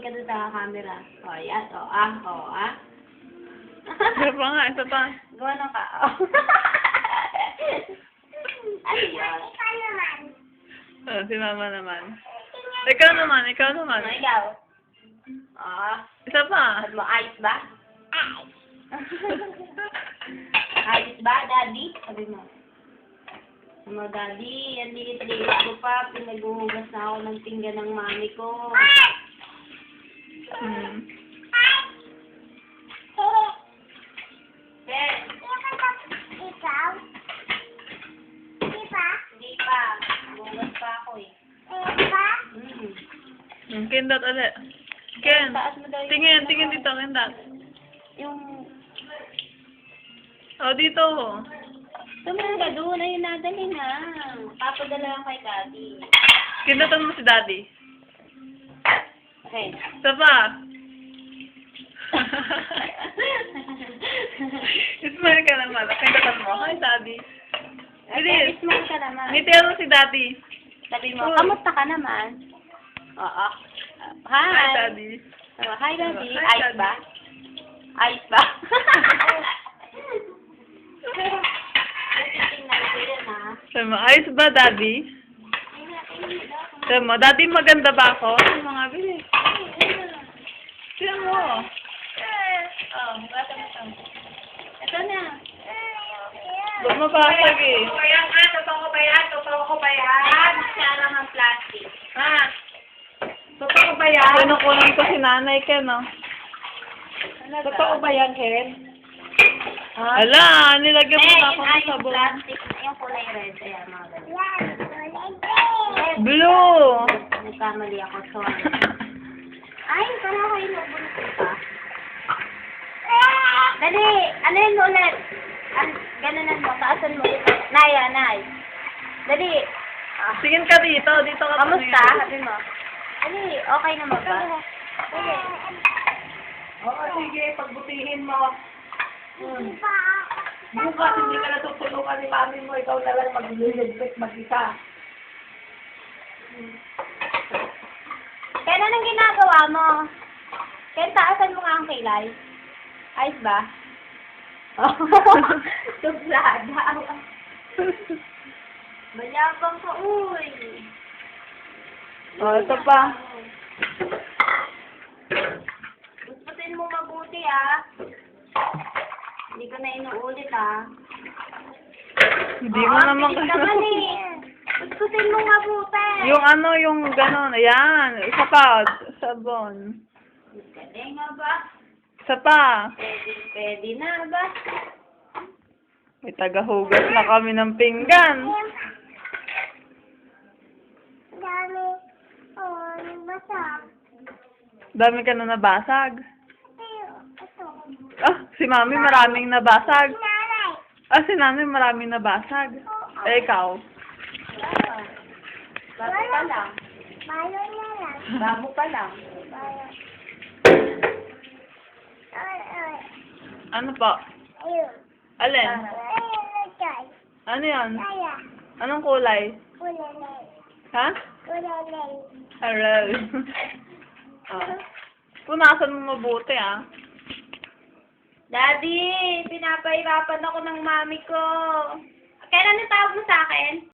ka doon sa camera. O, yan. O, ah. Isa pa nga, isa pa. Gawa ng ka. O. Ano yun? Si mama naman. Ikaw naman. Ano ikaw? Isa pa. Sabi mo, ayos ba? Ayos ba, daddy? Sabi mo. Sabi mo, daddy, ang liit-liit ko pa. Pinaghuhugas na ako ng pinggan ng mami ko. Ben. Ikaw? Di ba? Hindi pa. Hugas pa ako eh. Di ba? Kendot ulit. Ken, Taas mo daw yung... tingin dito, Kendot. Yung... Dito. Tumulong ka doon. Ayun, nadali na. Papadala lang kay daddy. Kendotan mo si daddy. Okay. Isa pa. Smile ka naman. Kendotan mo. Hi, daddy. Bilis. Smile ka naman. Ngitihan mo si daddy. Sabi mo, Uy. kamusta ka naman? Oo. Hi, Hi. daddy. Hi, daddy. Hi, Ayos daddy. ba? Ayos ba? Tingnan ko yun, ha? Sabi mo, ayos ba, daddy? Sabi mo, daddy, maganda ba ako? Ay, mga bilis. Siya mo. Oh, bata mo ito. Ito na. Ba't mabasag eh? Totoo ko ba yan? Sarang ang plastic. Ha? Totoo ba yan? Kinukunan ko si nanay, Ken, no? Totoo ba yan, Ken? Ala, nilagyan mo na ako ng Yung sabon. plastic, yung kulay red. Ayan, mga ganun. Red. Blue. Nagkamali ako, sorry. Ay, pala ko yung nabulot pa. Dali, ano yun ulit? Ganunan mo, taasan mo. Nay. Dali. Tingin ka dito. Dito ka Kamusta? tumingin. Sabi mo. Dali, okay naman ba? Dali. Oo, sige, pagbutihin mo. Bukas hindi ka natutulungan ni mami mo, ikaw na lang magliligpit mag-isa. Kaya anong ginagawa mo? Kaya taasan mo nga ang kilay. Ayos ba? Tublada. Mayabang ka, uy. Ito pa. Puspusin mo mabuti, ah. Hindi ko na inuulit, ah. Hindi mo naman bilis naman, eh. Puspusin mo mabuti. yung gano'n. Ayan. Isa pa. Sabon. Pwede nga ba? Isa pa. Pwede na ba? May tagahugas na kami ng pinggan. Dami. Oh, basag. Dami ka na nabasag. Ito. Si mami maraming nabasag. Nanay. Si mami maraming nabasag. Ikaw. Bago pa lang. Bayo na lang. Bago pa lang. Bayo. Ay. Ano po? Ayun. Alin? Ayun na dyan. Ano yan? Kaya. Anong kulay? Kulay. Ha? Kulay. Aral. Punasan mo mabuti, Daddy, pinapahirapan ako ng mami ko. Kailan ang tawag mo sa akin?